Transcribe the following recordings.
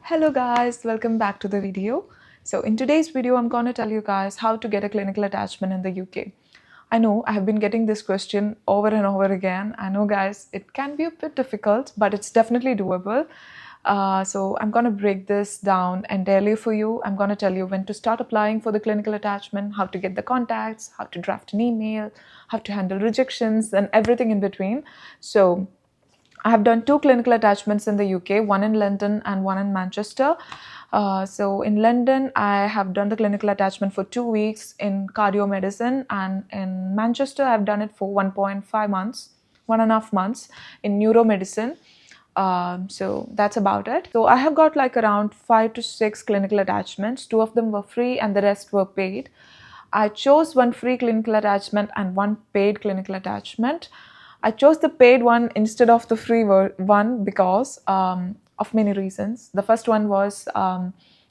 Hello guys, welcome back to the video. So in today's video, I'm going to tell you guys how to get a clinical attachment in the UK. I know I have been getting this question over and over again. I know guys, it can be a bit difficult, but it's definitely doable. So I'm going to break this down entirely for you. I'm going to tell you when to start applying for the clinical attachment, how to get the contacts, how to draft an email, how to handle rejections, and everything in between. So I have done 2 clinical attachments in the UK, one in London and one in Manchester. So in London, I have done the clinical attachment for 2 weeks in cardio medicine, and in Manchester, I've done it for 1.5 months, 1.5 months in neuromedicine. So that's about it. So I have got like around 5 to 6 clinical attachments. 2 of them were free and the rest were paid. I chose one free clinical attachment and one paid clinical attachment. I chose the paid one instead of the free one because of many reasons. The first one was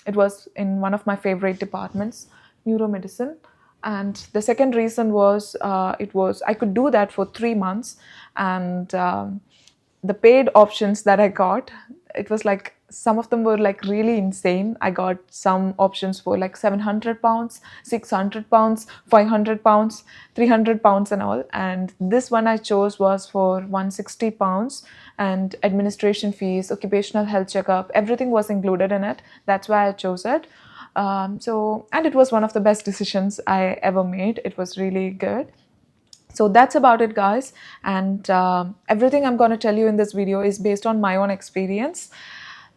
it was in one of my favorite departments, neuromedicine, and the second reason was I could do that for 3 months, and the paid options that I got, it was like some of them were like really insane. I got some options for like £700, £600, £500, £300 and all. And this one I chose was for £160, and administration fees, occupational health checkup, everything was included in it. That's why I chose it. And it was one of the best decisions I ever made. It was really good. So that's about it, guys. And everything I'm going to tell you in this video is based on my own experience.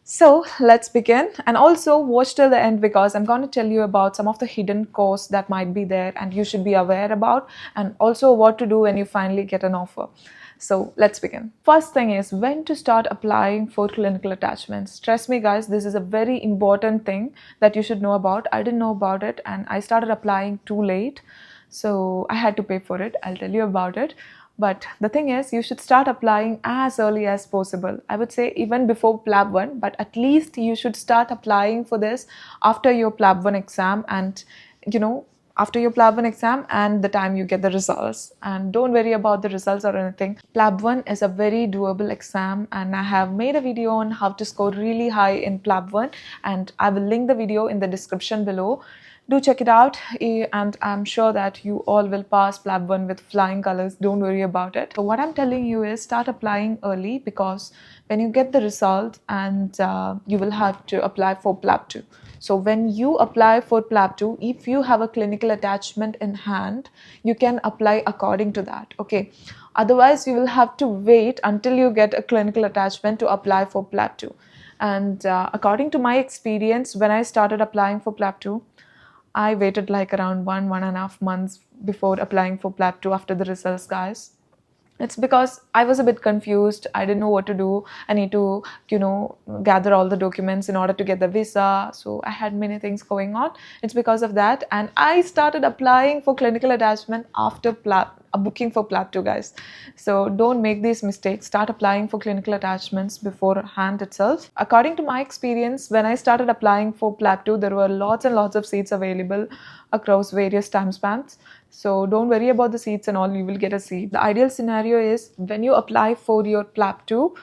So let's begin, and also watch till the end because I'm going to tell you about some of the hidden costs that might be there and you should be aware about, and also what to do when you finally get an offer. So let's begin. First thing is when to start applying for clinical attachments. Trust me guys, this is a very important thing that you should know about. I didn't know about it and I started applying too late. So I had to pay for it. I'll tell you about it. But the thing is, you should start applying as early as possible. I would say even before PLAB 1, but at least you should start applying for this after your PLAB 1 exam and, after your PLAB 1 exam and the time you get the results. And don't worry about the results or anything. PLAB 1 is a very doable exam, and I have made a video on how to score really high in PLAB 1, and I will link the video in the description below. Do check it out, and I'm sure that you all will pass PLAB 1 with flying colors. Don't worry about it. So what I'm telling you is start applying early, because when you get the result, and you will have to apply for PLAB 2. So when you apply for PLAB 2, if you have a clinical attachment in hand, you can apply according to that. Okay. Otherwise, you will have to wait until you get a clinical attachment to apply for PLAB 2. And according to my experience, when I started applying for PLAB 2, I waited like around 1.5 months before applying for PLAB 2 after the results, guys. It's because I was a bit confused. I didn't know what to do. I need to, gather all the documents in order to get the visa. So I had many things going on. It's because of that. And I started applying for clinical attachment after booking for PLAB 2, guys. So don't make these mistakes. Start applying for clinical attachments beforehand itself. According to my experience, when I started applying for PLAB 2, there were lots and lots of seats available across various time spans. So don't worry about the seats and all, you will get a seat. The ideal scenario is when you apply for your PLAB 2,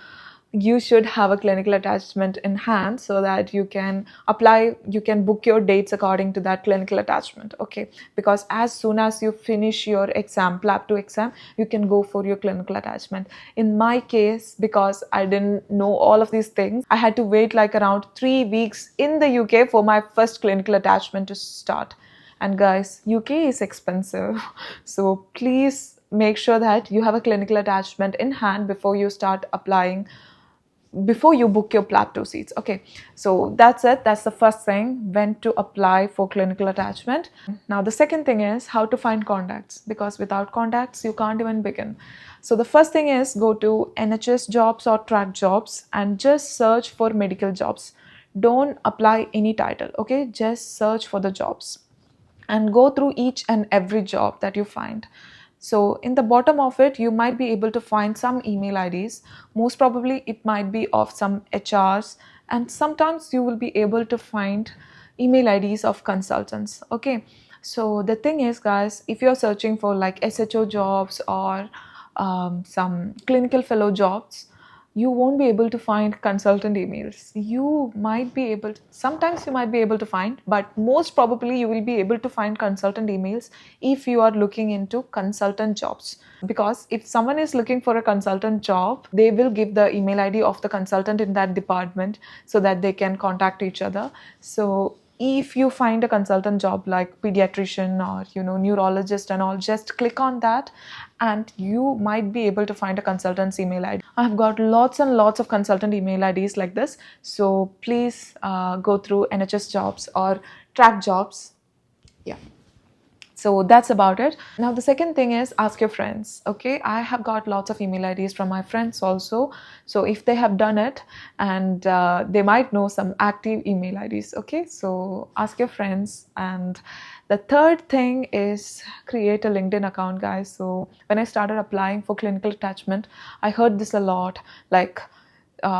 you should have a clinical attachment in hand so that you can apply, you can book your dates according to that clinical attachment. Okay, because as soon as you finish your exam, PLAB 2 exam, you can go for your clinical attachment. In my case, because I didn't know all of these things, I had to wait like around 3 weeks in the UK for my first clinical attachment to start. And guys, UK is expensive. So please make sure that you have a clinical attachment in hand before you start applying, before you book your PLAB 2 seats. Okay, so that's it. That's the first thing, when to apply for clinical attachment. Now the second thing is how to find contacts, because without contacts you can't even begin. So the first thing is go to NHS jobs or track jobs and just search for medical jobs. Don't apply any title. Okay, just search for the jobs and go through each and every job that you find. So in the bottom of it, you might be able to find some email IDs. Most probably it might be of some HRs, and sometimes you will be able to find email IDs of consultants. Okay, so the thing is, guys, if you're searching for like SHO jobs or some clinical fellow jobs, you won't be able to find consultant emails. You might be able to, sometimes you might be able to find, but most probably you will be able to find consultant emails if you are looking into consultant jobs. Because if someone is looking for a consultant job, they will give the email ID of the consultant in that department so that they can contact each other. So if you find a consultant job like pediatrician or neurologist and all, just click on that and you might be able to find a consultant's email ID. I've got lots and lots of consultant email IDs like this, so please go through NHS jobs or track jobs. Yeah, so that's about it. Now the second thing is ask your friends. Okay, I have got lots of email IDs from my friends also, so if they have done it, and they might know some active email IDs. Okay, so ask your friends. And the third thing is create a LinkedIn account, guys. So when I started applying for clinical attachment, I heard this a lot, like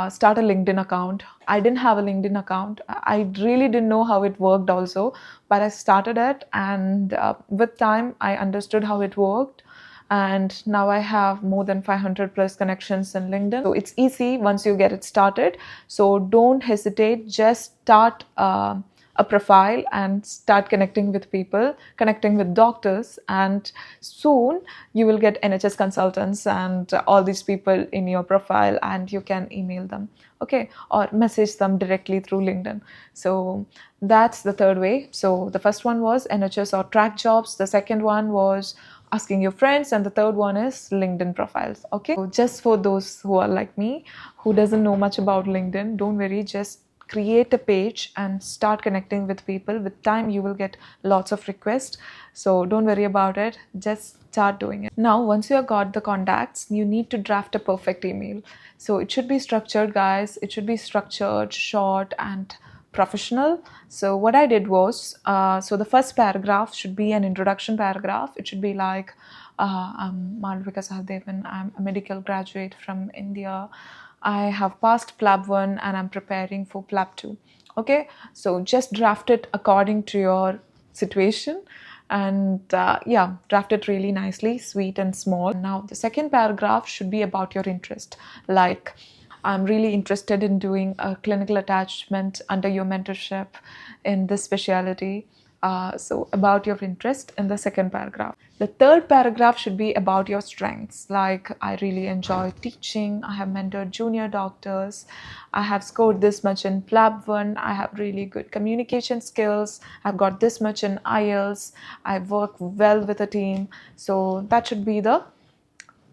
start a LinkedIn account. I didn't have a LinkedIn account. I really didn't know how it worked also, but I started it, and with time I understood how it worked. And now I have more than 500 plus connections in LinkedIn. So it's easy once you get it started. So don't hesitate, just start a profile and start connecting with people, connecting with doctors, and soon you will get NHS consultants and all these people in your profile, and you can email them, okay, or message them directly through LinkedIn. So that's the third way. So the first one was NHS or track jobs, the second one was asking your friends, and the third one is LinkedIn profiles. Okay, so just for those who are like me, who doesn't know much about LinkedIn, don't worry, just create a page and start connecting with people. With time you will get lots of requests, so don't worry about it, just start doing it. Now once you have got the contacts, you need to draft a perfect email. So it should be structured, guys. It should be structured, short and professional. So what I did was, so the first paragraph should be an introduction paragraph. It should be like, I'm Malvika Sahadevan, I'm a medical graduate from India. I have passed PLAB 1 and I'm preparing for PLAB 2. Okay, so just draft it according to your situation, and yeah, draft it really nicely, sweet and small. Now the second paragraph should be about your interest, like, I'm really interested in doing a clinical attachment under your mentorship in this specialty. So about your interest in the second paragraph. The third paragraph should be about your strengths, like, I really enjoy teaching, I have mentored junior doctors, I have scored this much in PLAB 1, I have really good communication skills, I've got this much in IELTS, I work well with a team. So that should be the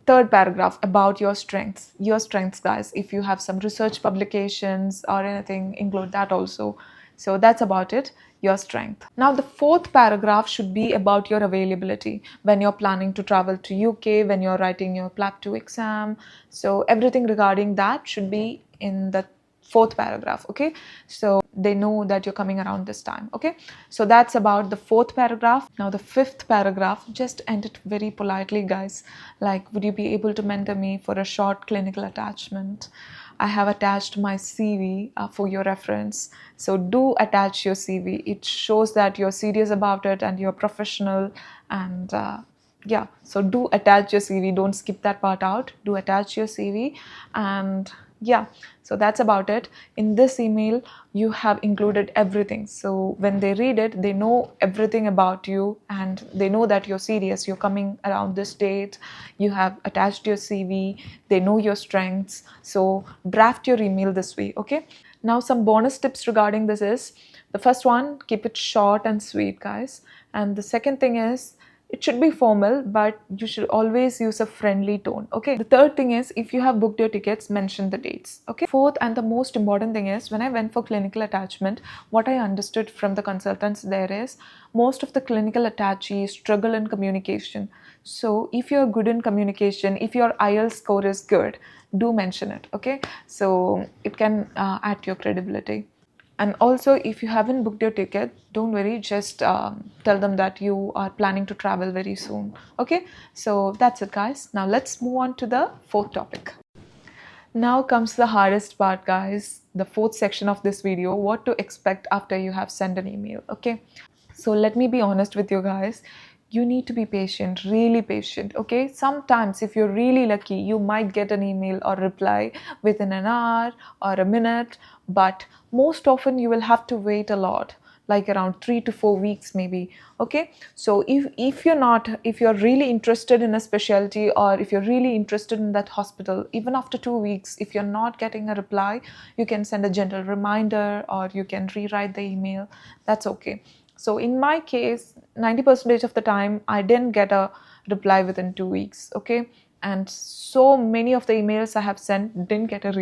third paragraph about your strengths. Your strengths, guys, if you have some research publications or anything, include that also. So that's about it, your strength. Now the fourth paragraph should be about your availability when you're planning to travel to UK, when you're writing your PLAB 2 exam. So everything regarding that should be in the fourth paragraph. Okay, so they know that you're coming around this time. Okay, so that's about the fourth paragraph. Now the fifth paragraph, just end it very politely, guys, like, would you be able to mentor me for a short clinical attachment? I have attached my CV for your reference. So do attach your CV. It shows that you're serious about it and you're professional. And yeah, so do attach your CV. Don't skip that part out. Do attach your CV. And yeah, so that's about it. In this email you have included everything, so when they read it, they know everything about you, and they know that you're serious, you're coming around this date, you have attached your CV, they know your strengths. So draft your email this way. Okay, now some bonus tips regarding this is, the first one, keep it short and sweet, guys. And the second thing is, it should be formal, but you should always use a friendly tone. Okay, the third thing is, if you have booked your tickets, mention the dates. Okay, fourth and the most important thing is, when I went for clinical attachment, what I understood from the consultants there is, most of the clinical attachees struggle in communication. So if you're good in communication, if your IELTS score is good, do mention it. Okay, so it can add to your credibility. And also, if you haven't booked your ticket, don't worry, just tell them that you are planning to travel very soon. Okay, so that's it, guys. Now let's move on to the fourth topic. Now comes the hardest part, guys, the fourth section of this video, what to expect after you have sent an email. Okay, so let me be honest with you guys. you need to be patient, really patient, okay? Sometimes if you're really lucky, you might get an email or reply within an hour or a minute, but most often you will have to wait a lot, like around 3 to 4 weeks maybe. Okay, so if you're really interested in a specialty, or if you're really interested in that hospital, even after 2 weeks, if you're not getting a reply, you can send a gentle reminder or you can rewrite the email. That's okay. So in my case, 90% of the time I didn't get a reply within 2 weeks. Okay, and so many of the emails I have sent didn't get a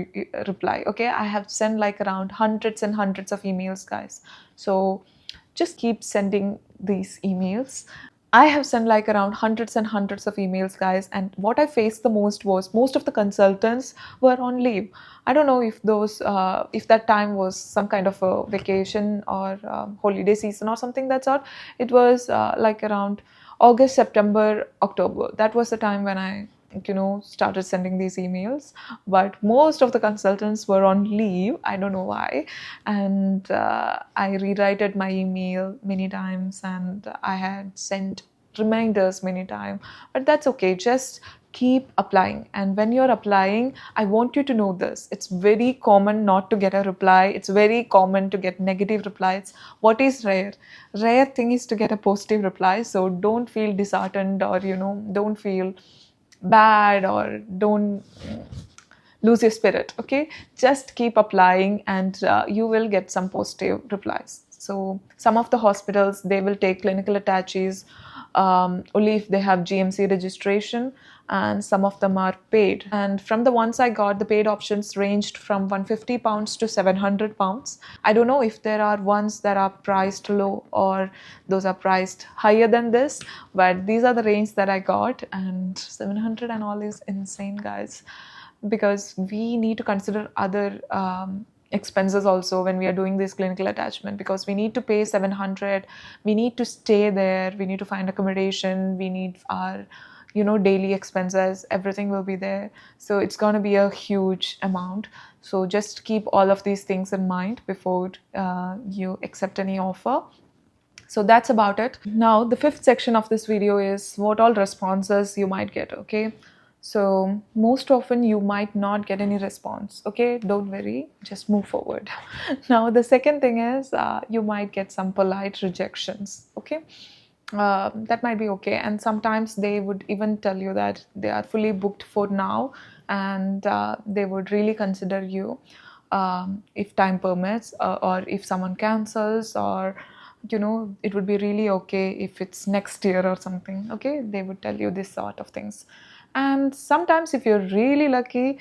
reply. Okay, I have sent like around hundreds and hundreds of emails, guys. So just keep sending these emails. I have sent like around hundreds and hundreds of emails, guys, and what I faced the most was most of the consultants were on leave. I don't know if that time was some kind of a vacation or holiday season or something that sort. It was like around August, September, October. That was the time when I started sending these emails, but most of the consultants were on leave. I don't know why. And I rewrited my email many times, and I had sent reminders many times, but that's okay. Just keep applying, and when you're applying, I want you to know this: it's very common not to get a reply. It's very common to get negative replies. What is rare thing is to get a positive reply. So don't feel disheartened, or don't feel bad, or don't lose your spirit. Okay, just keep applying, and you will get some positive replies. So some of the hospitals, they will take clinical attaches only if they have GMC registration, and some of them are paid. And from the ones I got, the paid options ranged from £150 to £700. I don't know if there are ones that are priced low or those are priced higher than this, but these are the range that I got, and 700 and all is insane, guys, because we need to consider other expenses also when we are doing this clinical attachment, because we need to pay 700, we need to stay there, we need to find accommodation, we need our daily expenses, everything will be there. So it's going to be a huge amount. So just keep all of these things in mind before you accept any offer. So that's about it. Now the fifth section of this video is what all responses you might get. Okay, so most often you might not get any response. Okay, don't worry, just move forward. Now the second thing is you might get some polite rejections. Okay, that might be okay, and sometimes they would even tell you that they are fully booked for now, and they would really consider you if time permits, or if someone cancels, or it would be really okay if it's next year or something. Okay, they would tell you this sort of things. And sometimes if you're really lucky,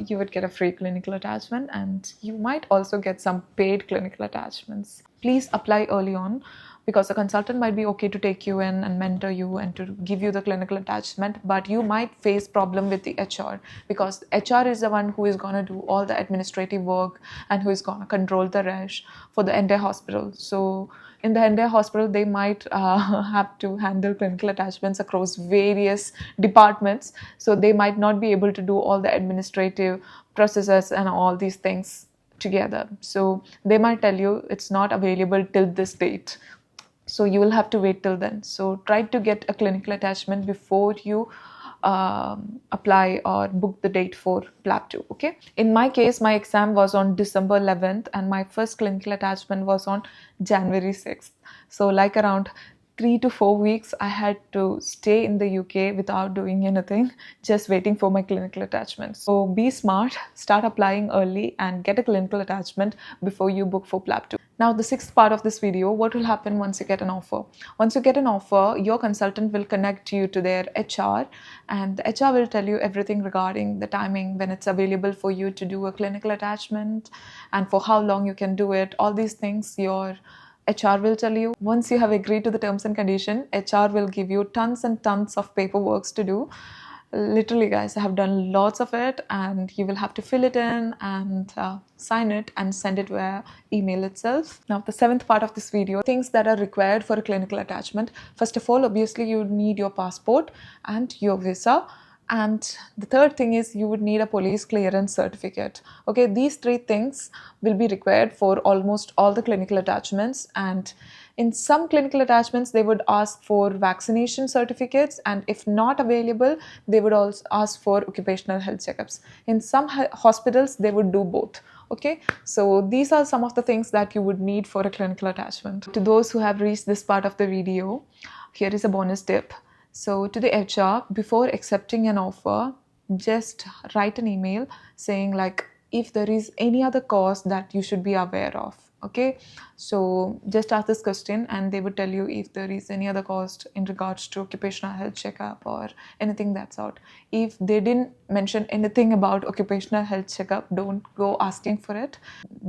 you would get a free clinical attachment, and you might also get some paid clinical attachments. Please apply early on, because a consultant might be okay to take you in and mentor you and to give you the clinical attachment, but you might face problem with the HR, because HR is the one who is going to do all the administrative work and who is going to control the rush for the entire hospital. So in the entire hospital, they might have to handle clinical attachments across various departments, so they might not be able to do all the administrative processes and all these things together. So they might tell you it's not available till this date, so you will have to wait till then. So try to get a clinical attachment before you apply or book the date for PLAB 2. Okay, in my case, my exam was on December 11th and my first clinical attachment was on January 6th. So like around 3 to 4 weeks I had to stay in the UK without doing anything, just waiting for my clinical attachment. So be smart, start applying early and get a clinical attachment before you book for PLAB 2. Now the sixth part of this video, what will happen once you get an offer? Once you get an offer, your consultant will connect you to their HR, and the HR will tell you everything regarding the timing, when it's available for you to do a clinical attachment, and for how long you can do it. All these things your HR will tell you. Once you have agreed to the terms and condition, HR will give you tons and tons of paperwork to do. Literally, guys, I have done lots of it, and you will have to fill it in and sign it and send it via email itself. Now, the seventh part of this video, things that are required for a clinical attachment. First of all, obviously, you need your passport and your visa And the third thing is you would need a police clearance certificate. Okay, these three things will be required for almost all the clinical attachments. And in some clinical attachments, they would ask for vaccination certificates, and if not available, they would also ask for occupational health checkups. In some hospitals, they would do both. Okay, so these are some of the things that you would need for a clinical attachment. To those who have reached this part of the video, here is a bonus tip. So to the HR, before accepting an offer, just write an email saying like if there is any other cost that you should be aware of. Okay, so just ask this question and they would tell you if there is any other cost in regards to occupational health checkup or anything that's out. If they didn't mention anything about occupational health checkup, don't go asking for it.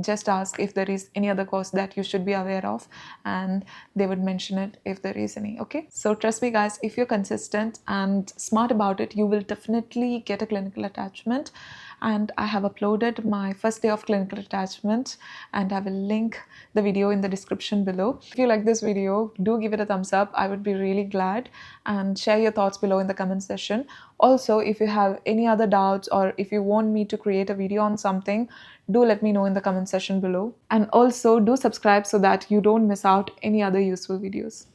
Just ask if there is any other cost that you should be aware of, and they would mention it if there is any. Okay, so trust me guys, if you're consistent and smart about it, you will definitely get a clinical attachment. And I have uploaded my first day of clinical attachment, and I will link the video in the description below. If you like this video, do give it a thumbs up. I would be really glad, and share your thoughts below in the comment section. Also, if you have any other doubts or if you want me to create a video on something, do let me know in the comment section below. And also do subscribe so that you don't miss out any other useful videos.